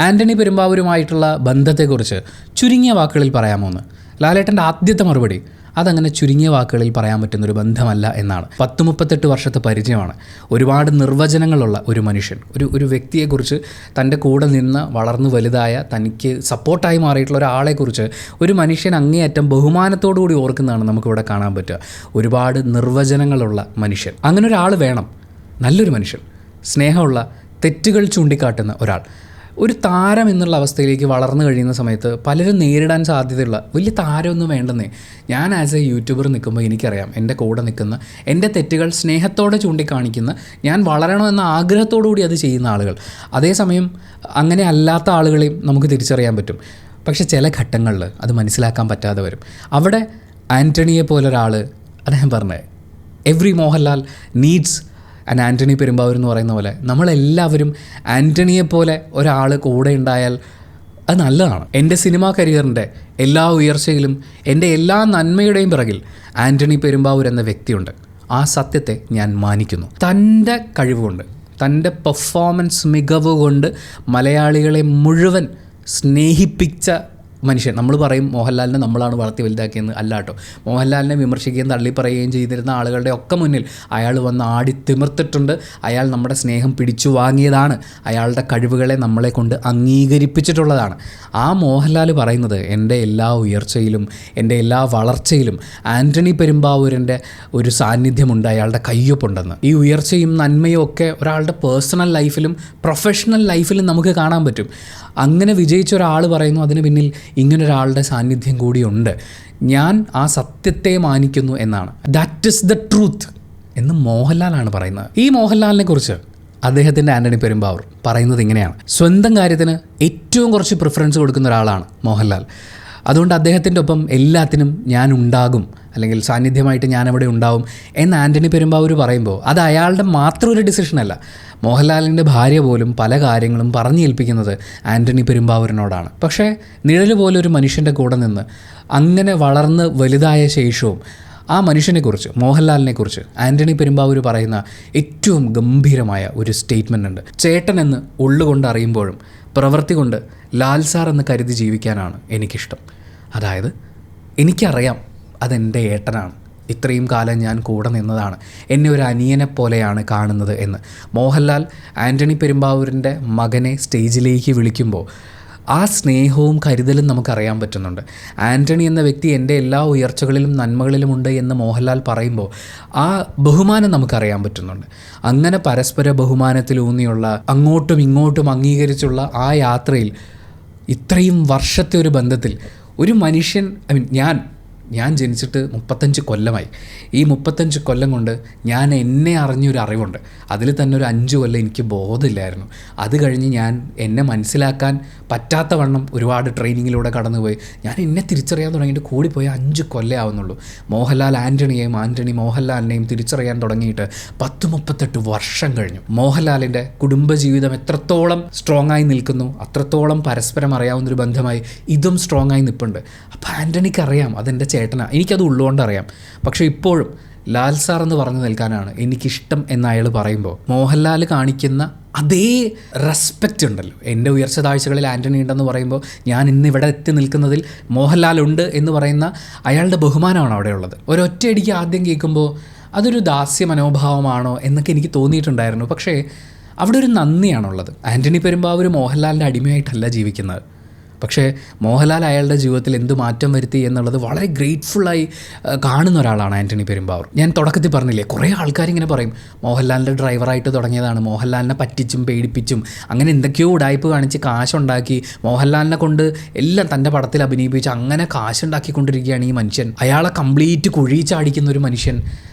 Speaker 1: ആൻ്റണി പെരുമ്പാവൂരുമായിട്ടുള്ള ബന്ധത്തെക്കുറിച്ച് ചുരുങ്ങിയ വാക്കുകളിൽ പറയാമോ എന്ന്. ലാലേട്ടൻ്റെ ആദ്യത്തെ മറുപടി, അതങ്ങനെ ചുരുങ്ങിയ വാക്കുകളിൽ പറയാൻ പറ്റുന്നൊരു ബന്ധമല്ല എന്നാണ്. 38 വർഷത്തെ പരിചയമാണ്. ഒരുപാട് നിർവചനങ്ങളുള്ള ഒരു മനുഷ്യൻ, ഒരു വ്യക്തിയെക്കുറിച്ച്, തൻ്റെ കൂടെ നിന്ന് വളർന്നു വലുതായ, തനിക്ക് സപ്പോർട്ടായി മാറിയിട്ടുള്ള ഒരാളെക്കുറിച്ച് ഒരു മനുഷ്യൻ അങ്ങേയറ്റം ബഹുമാനത്തോടു കൂടി ഓർക്കുന്നതാണ് നമുക്കിവിടെ കാണാൻ പറ്റുക. ഒരുപാട് നിർവചനങ്ങളുള്ള മനുഷ്യൻ. അങ്ങനെ ഒരാൾ വേണം. നല്ലൊരു മനുഷ്യൻ, സ്നേഹമുള്ള, തെറ്റുകൾ ചൂണ്ടിക്കാട്ടുന്ന ഒരാൾ. ഒരു താരം എന്നുള്ള അവസ്ഥയിലേക്ക് വളർന്നു കഴിയുന്ന സമയത്ത് പലരും നേരിടാൻ സാധ്യതയുള്ള വലിയ താരമൊന്നും വേണ്ടെന്നേ. ഞാൻ ആസ് എ യൂട്യൂബർ നിൽക്കുമ്പോൾ എനിക്കറിയാം എൻ്റെ കൂടെ നിൽക്കുന്ന, എൻ്റെ തെറ്റുകൾ സ്നേഹത്തോടെ ചൂണ്ടിക്കാണിക്കുന്ന, ഞാൻ വളരണമെന്ന ആഗ്രഹത്തോടു കൂടി അത് ചെയ്യുന്ന ആളുകൾ. അതേസമയം അങ്ങനെ അല്ലാത്ത ആളുകളെയും നമുക്ക് തിരിച്ചറിയാൻ പറ്റും. പക്ഷേ ചില ഘട്ടങ്ങളിൽ അത് മനസ്സിലാക്കാൻ പറ്റാതെ വരും. അവിടെ ആൻ്റണിയെ പോലൊരാൾ, അദ്ദേഹം പറഞ്ഞത് every Mohanlal needs and Antony Perumbavoor എന്ന് പറയുന്ന പോലെ നമ്മളെല്ലാവരും ആൻ്റണിയെപ്പോലെ ഒരാൾ കൂടെ ഉണ്ടായാൽ അത് നല്ലതാണ്. എൻ്റെ സിനിമാ കരിയറിൻ്റെ എല്ലാ ഉയർച്ചയിലും എൻ്റെ എല്ലാ നന്മയുടെയും പിറകിൽ ആൻ്റണി പെരുമ്പാവൂർ എന്ന വ്യക്തിയുണ്ട്. ആ സത്യത്തെ ഞാൻ മാനിക്കുന്നു. തൻ്റെ കഴിവുകൊണ്ട്, തൻ്റെ പെർഫോമൻസ് മികവ് കൊണ്ട് മലയാളികളെ മുഴുവൻ സ്നേഹിപ്പിച്ച മനുഷ്യൻ. നമ്മൾ പറയും മോഹൻലാലിനെ നമ്മളാണ് വളർത്തി വലുതാക്കിയെന്ന്. അല്ല കേട്ടോ. മോഹൻലാലിനെ വിമർശിക്കുകയും തള്ളിപ്പറയുകയും ചെയ്തിരുന്ന ആളുകളുടെ ഒക്കെ മുന്നിൽ അയാൾ വന്ന് ആടി തിമിർത്തിട്ടുണ്ട്. അയാൾ നമ്മുടെ സ്നേഹം പിടിച്ചു വാങ്ങിയതാണ്. അയാളുടെ കഴിവുകളെ നമ്മളെ കൊണ്ട് അംഗീകരിപ്പിച്ചിട്ടുള്ളതാണ്. ആ മോഹൻലാൽ പറയുന്നത് എൻ്റെ എല്ലാ ഉയർച്ചയിലും എൻ്റെ എല്ലാ വളർച്ചയിലും ആൻ്റണി പെരുമ്പാവൂരിൻ്റെ ഒരു സാന്നിധ്യമുണ്ട്, അയാളുടെ കയ്യൊപ്പുണ്ടെന്ന്. ഈ ഉയർച്ചയും നന്മയും ഒക്കെ ഒരാളുടെ പേഴ്സണൽ ലൈഫിലും പ്രൊഫഷണൽ ലൈഫിലും നമുക്ക് കാണാൻ പറ്റും. അങ്ങനെ വിജയിച്ച ഒരാൾ പറയുന്നു അതിന് പിന്നിൽ ഇങ്ങനൊരാളുടെ സാന്നിധ്യം കൂടിയുണ്ട്. ഞാൻ ആ സത്യത്തെ മാനിക്കുന്നു എന്നാണ്. ദാറ്റ് ഈസ് ദ ട്രൂത്ത് എന്ന് മോഹൻലാലാണ് പറയുന്നത്. ഈ മോഹൻലാലിനെ കുറിച്ച് അദ്ദേഹത്തിൻ്റെ ആൻ്റണി പെരുമ്പാവൂർ പറയുന്നത് ഇങ്ങനെയാണ്. സ്വന്തം കാര്യത്തിന് ഏറ്റവും കുറച്ച് പ്രിഫറൻസ് കൊടുക്കുന്ന ഒരാളാണ് മോഹൻലാൽ. അതുകൊണ്ട് അദ്ദേഹത്തിൻ്റെ ഒപ്പം എല്ലാത്തിനും ഞാൻ ഉണ്ടാകും, അല്ലെങ്കിൽ സാന്നിധ്യമായിട്ട് ഞാനവിടെ ഉണ്ടാവും എന്ന് ആൻ്റണി പെരുമ്പാവൂർ പറയുമ്പോൾ അത് അയാളുടെ മാത്രം ഒരു ഡിസിഷനല്ല. മോഹൻലാലിൻ്റെ ഭാര്യ പോലും പല കാര്യങ്ങളും പറഞ്ഞേൽപ്പിക്കുന്നത് ആൻ്റണി പെരുമ്പാവൂരിനോടാണ്. പക്ഷേ നിഴൽ പോലെ ഒരു മനുഷ്യൻ്റെ കൂടെ നിന്ന് അങ്ങനെ വളർന്ന് വലുതായ ശേഷവും ആ മനുഷ്യനെക്കുറിച്ച്, മോഹൻലാലിനെക്കുറിച്ച് ആൻ്റണി പെരുമ്പാവൂർ പറയുന്ന ഏറ്റവും ഗംഭീരമായ ഒരു സ്റ്റേറ്റ്മെൻ്റ് ഉണ്ട്. ചേട്ടനെന്ന് ഉള്ളുകൊണ്ട് അറിയുമ്പോഴും പ്രവൃത്തി കൊണ്ട് ലാൽ സാർ എന്ന് കരുതി ജീവിക്കാനാണ് എനിക്കിഷ്ടം. അതായത് എനിക്കറിയാം അതെൻ്റെ ഏട്ടനാണ്, ഇത്രയും കാലം ഞാൻ കൂടെ നിന്നതാണ്, എന്നെ ഒരു അനിയനെ പോലെയാണ് കാണുന്നത് എന്ന് മോഹൻലാൽ ആൻ്റണി പെരുമ്പാവൂരിൻ്റെ മകനെ സ്റ്റേജിലേക്ക് വിളിക്കുമ്പോൾ ആ സ്നേഹവും കരുതലും നമുക്കറിയാൻ പറ്റുന്നുണ്ട്. ആൻ്റണി എന്ന വ്യക്തി എൻ്റെ എല്ലാ ഉയർച്ചകളിലും നന്മകളിലുമുണ്ട് എന്ന് മോഹൻലാൽ പറയുമ്പോൾ ആ ബഹുമാനം നമുക്കറിയാൻ പറ്റുന്നുണ്ട്. അങ്ങനെ പരസ്പര ബഹുമാനത്തിലൂന്നിയുള്ള അങ്ങോട്ടും ഇങ്ങോട്ടും അംഗീകരിച്ചുള്ള ആ യാത്രയിൽ ഇത്രയും വർഷത്തെ ഒരു ബന്ധത്തിൽ ഒരു മനുഷ്യൻ, ഞാൻ ജനിച്ചിട്ട് 35 കൊല്ലമായി. ഈ 35 കൊല്ലം കൊണ്ട് ഞാൻ എന്നെ അറിഞ്ഞൊരു അറിവുണ്ട്. അതിൽ തന്നെ ഒരു 5 കൊല്ലം എനിക്ക് ബോധമില്ലായിരുന്നു. അത് കഴിഞ്ഞ് ഞാൻ എന്നെ മനസ്സിലാക്കാൻ പറ്റാത്ത വണ്ണം ഒരുപാട് ട്രെയിനിങ്ങിലൂടെ കടന്നുപോയി ഞാൻ എന്നെ തിരിച്ചറിയാൻ തുടങ്ങിയിട്ട് കൂടിപ്പോയി 5 കൊല്ലം ആവുന്നുള്ളൂ. മോഹൻലാൽ ആൻ്റണിയെയും ആൻ്റണി മോഹൻലാലിനെയും തിരിച്ചറിയാൻ തുടങ്ങിയിട്ട് 38 വർഷം കഴിഞ്ഞു. മോഹൻലാലിൻ്റെ കുടുംബജീവിതം എത്രത്തോളം സ്ട്രോങ് ആയി നിൽക്കുന്നു, അത്രത്തോളം പരസ്പരം അറിയാവുന്നൊരു ബന്ധമായി ഇതും സ്ട്രോങ് ആയി നിൽപ്പുണ്ട്. അപ്പോൾ ആൻ്റണിക്ക് അറിയാം അതെൻ്റെ ചേട്ടനാണ്, എനിക്കത് ഉള്ളുകൊണ്ട് അറിയാം. പക്ഷേ ഇപ്പോഴും ലാൽ സാർ എന്ന് പറഞ്ഞു നിൽക്കാനാണ് എനിക്കിഷ്ടം എന്ന് അയാൾ പറയുമ്പോൾ മോഹൻലാൽ കാണിക്കുന്ന അതേ റെസ്പെക്റ്റ് ഉണ്ടല്ലോ. എൻ്റെ ഉയർച്ച താഴ്ചകളിൽ ആൻ്റണി ഉണ്ടെന്ന് പറയുമ്പോൾ ഞാൻ ഇന്ന് ഇവിടെ എത്തി നിൽക്കുന്നതിൽ മോഹൻലാൽ ഉണ്ട് എന്ന് പറയുന്ന അയാളുടെ ബഹുമാനമാണ് അവിടെ ഉള്ളത്. ഒരൊറ്റയടിക്ക് ആദ്യം കേൾക്കുമ്പോൾ അതൊരു ദാസ്യ മനോഭാവമാണോ എന്നൊക്കെ എനിക്ക് തോന്നിയിട്ടുണ്ടായിരുന്നു. പക്ഷേ അവിടെ ഒരു നന്ദിയാണുള്ളത്. ആൻ്റണി പെരുമ്പാവൂർ മോഹൻലാലിൻ്റെ അടിമയായിട്ടല്ല ജീവിക്കുന്നത്. പക്ഷേ മോഹൻലാൽ അയാളുടെ ജീവിതത്തിൽ എന്ത് മാറ്റം വരുത്തി എന്നുള്ളത് വളരെ ഗ്രേറ്റ്ഫുള്ളായി കാണുന്ന ഒരാളാണ് ആൻ്റണി പെരുമ്പാവൂർ. ഞാൻ തുടക്കത്തിൽ പറഞ്ഞില്ലേ, കുറേ ആൾക്കാരിങ്ങനെ പറയും മോഹൻലാലിൻ്റെ ഡ്രൈവറായിട്ട് തുടങ്ങിയതാണ്, മോഹൻലാലിനെ പറ്റിച്ചും പേടിപ്പിച്ചും അങ്ങനെ എന്തൊക്കെയോ ഉടായ്പ് കാണിച്ച് കാശുണ്ടാക്കി മോഹൻലാലിനെ കൊണ്ട് എല്ലാം തൻ്റെ പടത്തിൽ അഭിനയിപ്പിച്ച് അങ്ങനെ കാശുണ്ടാക്കിക്കൊണ്ടിരിക്കുകയാണ് ഈ മനുഷ്യൻ. അയാളെ കംപ്ലീറ്റ് കുഴി ചാടിക്കുന്ന ഒരു മനുഷ്യൻ.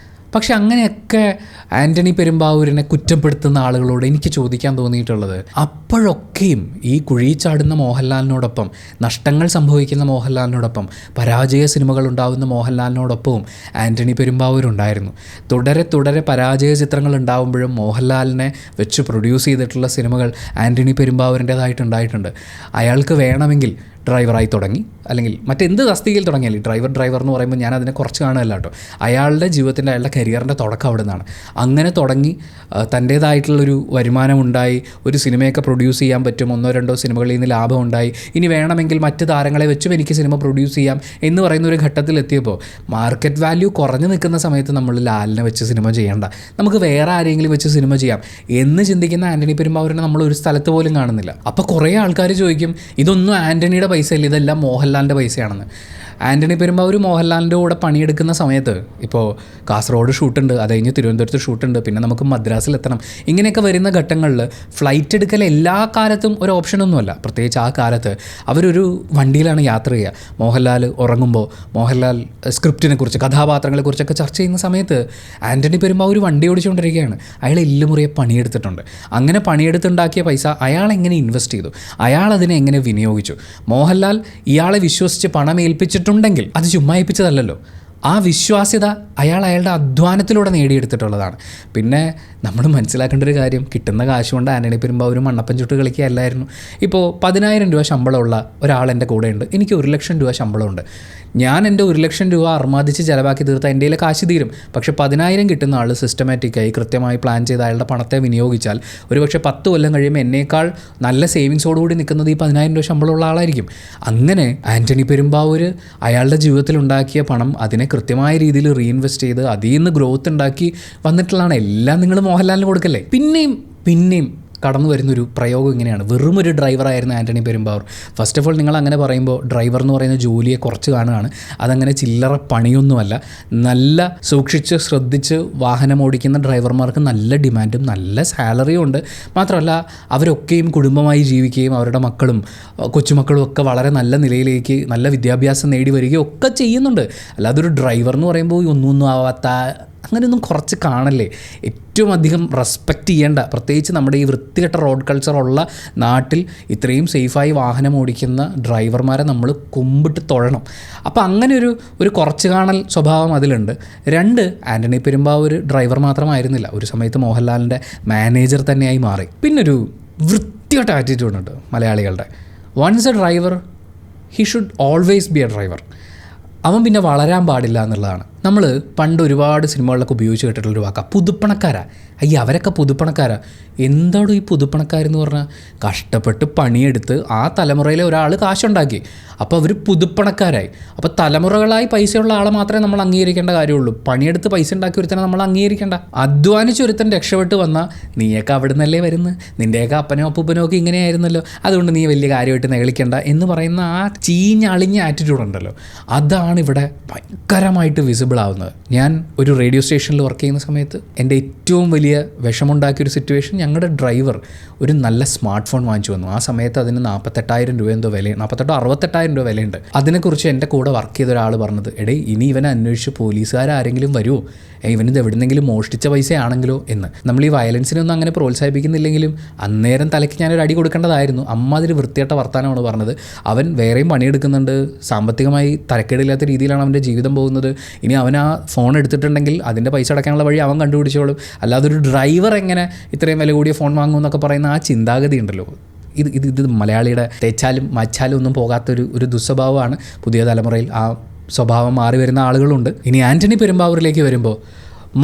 Speaker 1: പക്ഷെ അങ്ങനെയൊക്കെ ആൻ്റണി പെരുമ്പാവൂരിനെ കുറ്റപ്പെടുത്തുന്ന ആളുകളോട് എനിക്ക് ചോദിക്കാൻ തോന്നിയിട്ടുള്ളത്, അപ്പോഴൊക്കെയും ഈ കുഴി ചാടുന്ന മോഹൻലാലിനോടൊപ്പം, നഷ്ടങ്ങൾ സംഭവിക്കുന്ന മോഹൻലാലിനോടൊപ്പം, പരാജയ സിനിമകൾ ഉണ്ടാകുന്ന മോഹൻലാലിനോടൊപ്പവും ആൻ്റണി പെരുമ്പാവൂരുണ്ടായിരുന്നു. തുടരെ പരാജയ ചിത്രങ്ങൾ ഉണ്ടാകുമ്പോഴും മോഹൻലാലിനെ വെച്ച് പ്രൊഡ്യൂസ് ചെയ്തിട്ടുള്ള സിനിമകൾ ആൻ്റണി പെരുമ്പാവൂരിൻ്റേതായിട്ടുണ്ടായിട്ടുണ്ട്. അയാൾക്ക് വേണമെങ്കിൽ ഡ്രൈവറായി തുടങ്ങി, അല്ലെങ്കിൽ മറ്റെന്ത് തസ്തികയിൽ തുടങ്ങിയാൽ ഡ്രൈവർ എന്ന് പറയുമ്പോൾ ഞാൻ അതിനെ കുറച്ച് കാണുകയല്ല കേട്ടോ. അയാളുടെ ജീവിതത്തിൻ്റെ അയാളുടെ കരിയറിൻ്റെ തുടക്കം അവിടെ നിന്നാണ്. അങ്ങനെ തുടങ്ങി തൻ്റേതായിട്ടുള്ളൊരു വരുമാനം ഉണ്ടായി, ഒരു സിനിമയൊക്കെ പ്രൊഡ്യൂസ് ചെയ്യാൻ പറ്റും, 1-2 സിനിമകളിൽ നിന്ന് ലാഭം ഉണ്ടായി, ഇനി വേണമെങ്കിൽ മറ്റ് താരങ്ങളെ വെച്ചും എനിക്ക് സിനിമ പ്രൊഡ്യൂസ് ചെയ്യാം എന്ന് പറയുന്ന ഒരു ഘട്ടത്തിലെത്തിയപ്പോൾ മാർക്കറ്റ് വാല്യൂ കുറഞ്ഞു നിൽക്കുന്ന സമയത്ത് നമ്മൾ ലാലിനെ വെച്ച് സിനിമ ചെയ്യേണ്ട, നമുക്ക് വേറെ ആരെങ്കിലും വെച്ച് സിനിമ ചെയ്യാം എന്ന് ചിന്തിക്കുന്ന ആൻ്റണി പെരുമ്പാവൂരിനെ നമ്മൾ ഒരു സ്ഥലത്ത് പോലും കാണുന്നില്ല. അപ്പോൾ കുറേ ആൾക്കാർ ചോദിക്കും ഇതൊന്നും ആൻ്റണിയുടെ പൈസയില്ല, ഇതെല്ലാം മോഹൻലാലിൻ്റെ പൈസയാണെന്ന്. ആൻ്റണി പെരുമ്പാവൂർ മോഹൻലാലിൻ്റെ കൂടെ പണിയെടുക്കുന്ന സമയത്ത് ഇപ്പോൾ കാസർഗോഡ് ഷൂട്ടുണ്ട്, അത് കഴിഞ്ഞ് തിരുവനന്തപുരത്ത് ഷൂട്ടുണ്ട്, പിന്നെ നമുക്ക് മദ്രാസിലെത്തണം, ഇങ്ങനെയൊക്കെ വരുന്ന ഘട്ടങ്ങളിൽ ഫ്ലൈറ്റ് എടുക്കൽ എല്ലാ കാലത്തും ഒരു ഓപ്ഷനൊന്നുമല്ല. പ്രത്യേകിച്ച് ആ കാലത്ത് അവരൊരു വണ്ടിയിലാണ് യാത്ര ചെയ്യുക. മോഹൻലാൽ ഉറങ്ങുമ്പോൾ മോഹൻലാൽ സ്ക്രിപ്റ്റിനെ കുറിച്ച്, കഥാപാത്രങ്ങളെക്കുറിച്ചൊക്കെ ചർച്ച ചെയ്യുന്ന സമയത്ത് ആൻ്റണി പെരുമ്പാവൂർ വണ്ടി ഓടിച്ചുകൊണ്ടിരിക്കുകയാണ്. അയാൾ എല്ലുമുറിയെ പണിയെടുത്തിട്ടുണ്ട്. അങ്ങനെ പണിയെടുത്തുണ്ടാക്കിയ പൈസ അയാൾ എങ്ങനെ ഇൻവെസ്റ്റ് ചെയ്തു, അയാൾ അതിനെ എങ്ങനെ വിനിയോഗിച്ചു. മോഹൻലാൽ ഇയാളെ വിശ്വസിച്ച് പണം ഏൽപ്പിച്ചിട്ടുണ്ടെങ്കിൽ അത് ചുമ്മാ ഏൽപ്പിച്ചതല്ലല്ലോ. ആ വിശ്വാസ്യത അയാളുടെ അധ്വാനത്തിലൂടെ നേടിയെടുത്തിട്ടുള്ളതാണ്. പിന്നെ നമ്മൾ മനസ്സിലാക്കേണ്ട ഒരു കാര്യം, കിട്ടുന്ന കാശ് കൊണ്ട് ആൻ്റണി പെരുമ്പാവൂർ മണ്ണപ്പൻ ചുട്ട് കളിക്കുകയല്ലായിരുന്നു. ഇപ്പോൾ 10,000 രൂപ ശമ്പളമുള്ള ഒരാൾ എൻ്റെ കൂടെയുണ്ട്, എനിക്ക് 1,00,000 രൂപ ശമ്പളമുണ്ട്. ഞാൻ എൻ്റെ 1,00,000 രൂപ അർമാദിച്ച് ചിലവാക്കി തീർത്താൽ എൻ്റെ കയ്യിൽ കാശ് തീരും. പക്ഷേ 10,000 കിട്ടുന്ന ആൾ സിസ്റ്റമാറ്റിക്കായി കൃത്യമായി പ്ലാൻ ചെയ്ത് അയാളുടെ പണത്തെ വിനിയോഗിച്ചാൽ ഒരുപക്ഷെ 10 കൊല്ലം കഴിയുമ്പോൾ എന്നേക്കാൾ നല്ല സേവിങ്സോടുകൂടി നിൽക്കുന്നത് ഈ 10,000 രൂപ ശമ്പളമുള്ള ആളായിരിക്കും. അങ്ങനെ ആൻ്റണി പെരുമ്പാവൂർ അയാളുടെ ജീവിതത്തിൽ ഉണ്ടാക്കിയ പണം അതിനെ കൃത്യമായ രീതിയിൽ റീഇൻവെസ്റ്റ് ചെയ്ത് അതിൽ നിന്ന് ഗ്രോത്ത് ഉണ്ടാക്കി വന്നിട്ടുള്ളതാണ്. എല്ലാം നിങ്ങൾ മോഹൻലാലിന് കൊടുക്കല്ലേ. പിന്നെയും കടന്നു വരുന്നൊരു പ്രയോഗം ഇങ്ങനെയാണ്, വെറും ഒരു ഡ്രൈവറായിരുന്നു Antony Perumbavoor. First of all നിങ്ങൾ അങ്ങനെ പറയുമ്പോൾ ഡ്രൈവർ എന്ന് പറയുന്ന ജോലിയെ കുറച്ച് കാണുകയാണ്. അതങ്ങനെ ചില്ലറ പണിയൊന്നുമല്ല. നല്ല സൂക്ഷിച്ച് ശ്രദ്ധിച്ച് വാഹനം ഓടിക്കുന്ന ഡ്രൈവർമാർക്ക് നല്ല ഡിമാൻഡും നല്ല സാലറിയും ഉണ്ട്. മാത്രമല്ല അവരൊക്കെയും കുടുംബമായി ജീവിക്കുകയും അവരുടെ മക്കളും കൊച്ചുമക്കളും ഒക്കെ വളരെ നല്ല നിലയിലേക്ക് നല്ല വിദ്യാഭ്യാസം നേടി വരികയും ഒക്കെ ചെയ്യുന്നുണ്ട്. അല്ലാതെ ഒരു ഡ്രൈവർ എന്ന് പറയുമ്പോൾ ഒന്നും ആവാത്ത അങ്ങനെയൊന്നും കുറച്ച് കാണല്ലേ. ഏറ്റവും അധികം റെസ്പെക്റ്റ് ചെയ്യേണ്ട, പ്രത്യേകിച്ച് നമ്മുടെ ഈ വൃത്തികെട്ട റോഡ് കൾച്ചറുള്ള നാട്ടിൽ ഇത്രയും സേഫായി വാഹനം ഓടിക്കുന്ന ഡ്രൈവർമാരെ നമ്മൾ കുമ്പിട്ട് തൊഴണം. അപ്പോൾ അങ്ങനെ ഒരു കുറച്ച് കാണൽ സ്വഭാവം അതിലുണ്ട്. 2, ആൻ്റണി പെരുമ്പാവൂർ ഡ്രൈവർ മാത്രമായിരുന്നില്ല, ഒരു സമയത്ത് മോഹൻലാലിൻ്റെ മാനേജർ തന്നെയായി മാറി. പിന്നൊരു വൃത്തികെട്ട ആറ്റിറ്റ്യൂഡുണ്ട് മലയാളികളുടെ. Once a driver he should always be a driver. അവൻ പിന്നെ വളരാൻ പാടില്ല എന്നുള്ളതാണ്. നമ്മൾ പണ്ട് ഒരുപാട് സിനിമകളിലൊക്കെ ഉപയോഗിച്ച് കേട്ടിട്ടുള്ളൊരു വാക്കാണ് പുതുപ്പണക്കാരാ. അവരൊക്കെ പുതുപ്പണക്കാരാ. എന്താണോ ഈ പുതുപ്പണക്കാരെന്ന് പറഞ്ഞാൽ, കഷ്ടപ്പെട്ട് പണിയെടുത്ത് ആ തലമുറയിലെ ഒരാൾ കാശുണ്ടാക്കി, അപ്പോൾ അവർ പുതുപ്പണക്കാരായി. അപ്പോൾ തലമുറകളായി പൈസയുള്ള ആളെ മാത്രമേ നമ്മൾ അംഗീകരിക്കേണ്ട കാര്യമുള്ളൂ. പണിയെടുത്ത് പൈസ ഉണ്ടാക്കി ഒരുത്തനെ നമ്മൾ അംഗീകരിക്കേണ്ട. അധ്വാനിച്ചൊരുത്തൻ രക്ഷപ്പെട്ട് വന്നാൽ നീയൊക്കെ അവിടെ നിന്നല്ലേ വരുന്നത്, നിൻ്റെയൊക്കെ അപ്പനോ അപ്പൂപ്പനോ ഒക്കെ ഇങ്ങനെയായിരുന്നല്ലോ, അതുകൊണ്ട് നീ വലിയ കാര്യമായിട്ട് നെളിക്കണ്ട എന്ന് പറയുന്ന ആ ചീഞ്ഞളിഞ്ഞ ആറ്റിറ്റ്യൂഡ് ഉണ്ടല്ലോ, അതാണ് ഇവിടെ ഭയങ്കരമായിട്ട് വിസിബിൾ വിസിബിൾ ആവുന്നത്. ഞാൻ ഒരു റേഡിയോ സ്റ്റേഷനിൽ വർക്ക് ചെയ്യുന്ന സമയത്ത് എൻ്റെ ഏറ്റവും വലിയ വിഷമുണ്ടാക്കിയൊരു സിറ്റുവേഷൻ, ഞങ്ങളുടെ ഡ്രൈവർ ഒരു നല്ല സ്മാർട്ട് ഫോൺ വാങ്ങിച്ചു വന്നു. ആ സമയത്ത് അതിന് 48,000 രൂപ എന്തോ വില, 68,000 രൂപ വിലയുണ്ട്. അതിനെക്കുറിച്ച് എൻ്റെ കൂടെ വർക്ക് ചെയ്ത ഒരാൾ പറഞ്ഞത്, എടേ ഇനി ഇവനെ അന്വേഷിച്ച് പോലീസുകാരെങ്കിലും വരുമോ, ഇവനിത് എവിടെന്നെങ്കിലും മോഷ്ടിച്ച പൈസയാണെങ്കിലോ എന്ന്. നമ്മൾ ഈ വയലൻസിനൊന്നും അങ്ങനെ പ്രോത്സാഹിപ്പിക്കുന്നില്ലെങ്കിലും അന്നേരം തലയ്ക്ക് ഞാനൊരു അടി കൊടുക്കേണ്ടതായിരുന്നു. അമ്മാതിരി വൃത്തിയായിട്ട വർത്താനമാണ് പറഞ്ഞത്. അവൻ വേറെയും പണിയെടുക്കുന്നുണ്ട്, സാമ്പത്തികമായി തരക്കേടില്ലാത്ത രീതിയിലാണ് അവൻ്റെ ജീവിതം പോകുന്നത്. ഇനി അവൻ ആ ഫോൺ എടുത്തിട്ടുണ്ടെങ്കിൽ അതിൻ്റെ പൈസ അടയ്ക്കാനുള്ള വഴി അവൻ കണ്ടുപിടിച്ചോളും. അല്ലാതെ ഒരു ഡ്രൈവർ എങ്ങനെ ഇത്രയും വില കൂടിയ ഫോൺ വാങ്ങുമെന്നൊക്കെ പറയുന്ന ആ ചിന്താഗതി ഉണ്ടല്ലോ, ഇത് മലയാളിയുടെ തേച്ചാലും മച്ചാലും ഒന്നും പോകാത്തൊരു ദുസ്വഭാവമാണ്. പുതിയ തലമുറയിൽ ആ സ്വഭാവം മാറി വരുന്ന ആളുകളുണ്ട്. ഇനി ആൻ്റണി പെരുമ്പാവൂരിലേക്ക് വരുമ്പോൾ,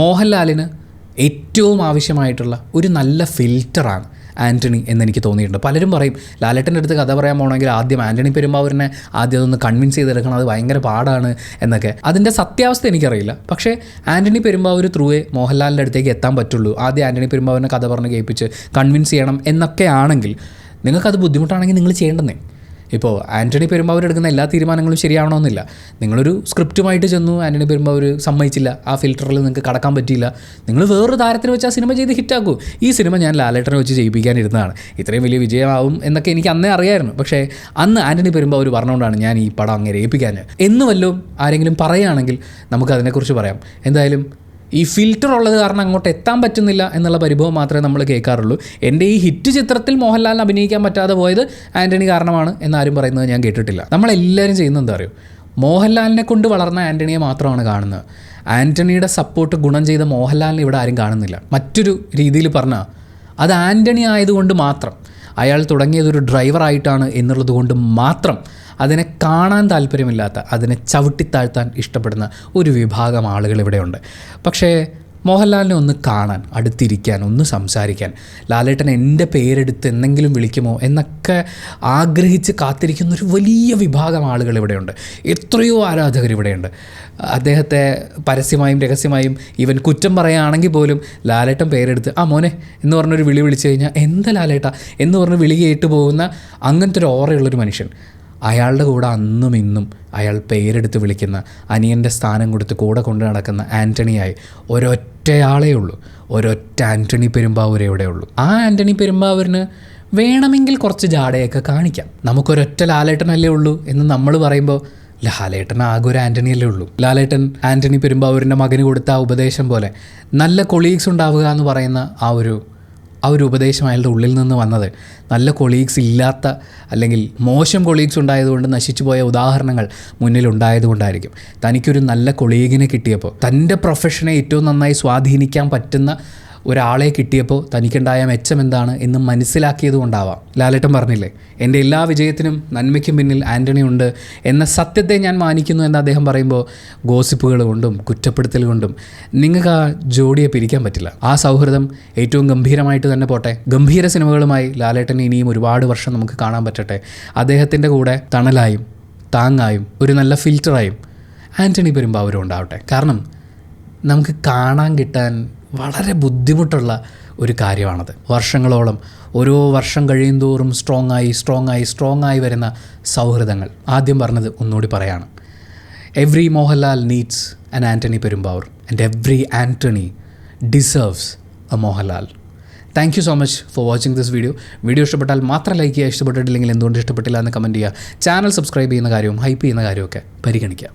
Speaker 1: മോഹൻലാലിന് ഏറ്റവും ആവശ്യമായിട്ടുള്ള ഒരു നല്ല ഫിൽറ്ററാണ് ആൻ്റണി എന്നെനിക്ക് തോന്നിയിട്ടുണ്ട്. പലരും പറയും ലാലേട്ടൻ്റെ അടുത്ത് കഥ പറയാൻ പോകണമെങ്കിൽ ആദ്യം ആൻ്റണി പെരുമ്പാവൂരിനെ ആദ്യം അതൊന്ന് കൺവിൻസ് ചെയ്തെടുക്കണം, അത് ഭയങ്കര പാടാണ് എന്നൊക്കെ. അതിൻ്റെ സത്യാവസ്ഥ എനിക്കറിയില്ല. പക്ഷേ ആൻ്റണി പെരുമ്പാവൂർ ത്രൂവേ മോഹൻലാലിൻ്റെ അടുത്തേക്ക് എത്താൻ പറ്റുള്ളൂ. ആദ്യം ആൻ്റണി പെരുമ്പാവൂരിനെ കഥ പറഞ്ഞ് കേൾപ്പിച്ച് കൺവിൻസ് ചെയ്യണം എന്നൊക്കെ ആണെങ്കിൽ, നിങ്ങൾക്കത് ബുദ്ധിമുട്ടാണെങ്കിൽ നിങ്ങൾ ചെയ്യേണ്ടതേ. ഇപ്പോൾ ആൻ്റണി പെരുമ്പാവൂർ എടുക്കുന്ന എല്ലാ തീരുമാനങ്ങളും ശരിയാവണമെന്നില്ല. നിങ്ങളൊരു സ്ക്രിപ്റ്റുമായിട്ട് ചെന്നു, ആൻ്റണി പെരുമ്പാവൂർ സമ്മതിച്ചില്ല, ആ ഫിൽറ്ററിൽ നിങ്ങൾക്ക് കടക്കാൻ പറ്റിയില്ല, നിങ്ങൾ വേറൊരു താരത്തിന് വെച്ച് ആ സിനിമ ചെയ്ത് ഹിറ്റാക്കൂ. ഈ സിനിമ ഞാൻ ലാലേട്ടനെ വെച്ച് ചെയ്യിപ്പിക്കാനിരുന്നതാണ്, ഇത്രയും വലിയ വിജയമാവും എന്നൊക്കെ എനിക്ക് അന്നേ അറിയായിരുന്നു. പക്ഷേ അന്ന് ആൻ്റണി പെരുമ്പാവൂർ പറഞ്ഞുകൊണ്ടാണ് ഞാൻ ഈ പടം അങ്ങനെ ഏൽപ്പിക്കാൻ എന്ന് വല്ലതും ആരെങ്കിലും പറയുകയാണെങ്കിൽ നമുക്കതിനെക്കുറിച്ച് പറയാം. എന്തായാലും ഈ ഫിൽറ്റർ ഉള്ളത് കാരണം അങ്ങോട്ട് എത്താൻ പറ്റുന്നില്ല എന്നുള്ള പരിഭവം മാത്രമേ നമ്മൾ കേൾക്കാറുള്ളൂ. എൻ്റെ ഈ ഹിറ്റ് ചിത്രത്തിൽ മോഹൻലാലിന് അഭിനയിക്കാൻ പറ്റാതെ പോയത് ആൻ്റണി കാരണമാണ് എന്നാരും പറയുന്നത് ഞാൻ കേട്ടിട്ടില്ല. നമ്മളെല്ലാവരും ചെയ്യുന്നത് എന്താ അറിയോ, മോഹൻലാലിനെ കൊണ്ട് വളർന്ന ആൻ്റണിയെ മാത്രമാണ് കാണുന്നത്. ആൻ്റണിയുടെ സപ്പോർട്ട് ഗുണം ചെയ്ത മോഹൻലാലിനെ ഇവിടെ ആരും കാണുന്നില്ല. മറ്റൊരു രീതിയിൽ പറഞ്ഞാൽ അത് ആൻ്റണി ആയതുകൊണ്ട് മാത്രം, അയാൾ തുടങ്ങിയതൊരു ഡ്രൈവറായിട്ടാണ് എന്നുള്ളത് കൊണ്ട് മാത്രം അതിനെ കാണാൻ താല്പര്യമില്ലാത്ത, അതിനെ ചവിട്ടിത്താഴ്ത്താൻ ഇഷ്ടപ്പെടുന്ന ഒരു വിഭാഗം ആളുകൾ ഇവിടെയുണ്ട്. പക്ഷേ മോഹൻലാലിനെ ഒന്ന് കാണാൻ, അടുത്തിരിക്കാൻ, ഒന്ന് സംസാരിക്കാൻ, ലാലേട്ടൻ എൻ്റെ പേരെടുത്ത് എന്തെങ്കിലും വിളിക്കുമോ എന്നൊക്കെ ആഗ്രഹിച്ച് കാത്തിരിക്കുന്നൊരു വലിയ വിഭാഗം ആളുകൾ ഇവിടെയുണ്ട്. എത്രയോ ആരാധകർ ഇവിടെയുണ്ട്. അദ്ദേഹത്തെ പരസ്യമായും രഹസ്യമായും ഇവൻ കുറ്റം പറയുകയാണെങ്കിൽ പോലും ലാലേട്ടൻ പേരെടുത്ത് ആ മോനെ എന്ന് പറഞ്ഞൊരു വിളി വിളിച്ചു കഴിഞ്ഞാൽ എന്താ ലാലേട്ട എന്ന് പറഞ്ഞ് വിളി കേട്ട് പോകുന്ന അങ്ങനത്തെ ഒരു ഓറയുള്ളൊരു മനുഷ്യൻ. അയാളുടെ കൂടെ അന്നും ഇന്നും അയാൾ പേരെടുത്ത് വിളിക്കുന്ന, അനിയൻ്റെ സ്ഥാനം കൊടുത്ത് കൂടെ കൊണ്ടു നടക്കുന്ന ആൻ്റണിയായി ഒരൊറ്റയാളേ ഉള്ളൂ. ഒരൊറ്റ ആൻ്റണി പെരുമ്പാവൂരേ ഇവിടെ ഉള്ളൂ. ആ ആൻ്റണി പെരുമ്പാവൂരിന് വേണമെങ്കിൽ കുറച്ച് ജാടയൊക്കെ കാണിക്കാം. നമുക്കൊരൊറ്റ ലാലേട്ടനല്ലേ ഉള്ളൂ എന്ന് നമ്മൾ പറയുമ്പോൾ ലാലേട്ടൻ ആകെ ഒരു ആൻ്റണിയല്ലേ ഉള്ളൂ. ലാലേട്ടൻ ആൻ്റണി പെരുമ്പാവൂരിൻ്റെ മകന് കൊടുത്ത ആ ഉപദേശം പോലെ നല്ല കൊളീഗ്സ് ഉണ്ടാവുക എന്ന് പറയുന്ന ആ ഒരു ഉപദേശം അയാളുടെ ഉള്ളിൽ നിന്ന് വന്നത് നല്ല കൊളീഗ്സ് ഇല്ലാത്ത, അല്ലെങ്കിൽ മോശം കൊളീഗ്സ് ഉണ്ടായതുകൊണ്ട് നശിച്ചു പോയ ഉദാഹരണങ്ങൾ മുന്നിലുണ്ടായതുകൊണ്ടായിരിക്കും. തനിക്കൊരു നല്ല കൊളീഗിനെ കിട്ടിയപ്പോൾ, തൻ്റെ പ്രൊഫഷനെ ഏറ്റവും നന്നായി സ്വാധീനിക്കാൻ പറ്റുന്ന ഒരാളെ കിട്ടിയപ്പോൾ തനിക്കുണ്ടായ മെച്ചം എന്താണ് എന്ന് മനസ്സിലാക്കിയത് കൊണ്ടാവാം. ലാലേട്ടൻ പറഞ്ഞില്ലേ, എൻ്റെ എല്ലാ വിജയത്തിനും നന്മയ്ക്കും പിന്നിൽ ആൻ്റണി ഉണ്ട് എന്ന സത്യത്തെ ഞാൻ മാനിക്കുന്നു എന്ന് അദ്ദേഹം പറയുമ്പോൾ ഗോസിപ്പുകൾ കൊണ്ടും കുറ്റപ്പെടുത്തൽ കൊണ്ടും നിങ്ങൾക്ക് ആ ജോഡിയെ പിരിക്കാൻ പറ്റില്ല. ആ സൗഹൃദം ഏറ്റവും ഗംഭീരമായിട്ട് തന്നെ പോട്ടെ. ഗംഭീര സിനിമകളുമായി ലാലേട്ടൻ ഇനിയും ഒരുപാട് വർഷം നമുക്ക് കാണാൻ പറ്റട്ടെ. അദ്ദേഹത്തിൻ്റെ കൂടെ തണലായും താങ്ങായും ഒരു നല്ല ഫിൽറ്ററായും ആൻ്റണി പെരുമ്പാവൂരും ഉണ്ടാവട്ടെ. കാരണം നമുക്ക് കാണാൻ കിട്ടാൻ വളരെ ബുദ്ധിമുട്ടുള്ള ഒരു കാര്യമാണത്. വർഷങ്ങളോളം ഓരോ വർഷം കഴിയുന്തോറും സ്ട്രോങ് ആയി വരുന്ന സൗഹൃദങ്ങൾ. ആദ്യം പറഞ്ഞത് ഒന്നുകൂടി പറയാണ്, every Mohanlal needs an Antony Perumbavoor and every Antony deserves a Mohanlal. Thank you so much for watching this video ഇഷ്ടപ്പെട്ടാൽ മാത്രം ലൈക്ക് ചെയ്യുക, ഇഷ്ടപ്പെട്ടിട്ടില്ലെങ്കിൽ എന്തുകൊണ്ട് ഇഷ്ടപ്പെട്ടില്ല എന്ന് കമൻറ്റ് ചെയ്യുക. ചാനൽ സബ്സ്ക്രൈബ് ചെയ്യുന്ന കാര്യവും ഹൈപ്പ് ചെയ്യുന്ന കാര്യമൊക്കെ പരിഗണിക്കുക.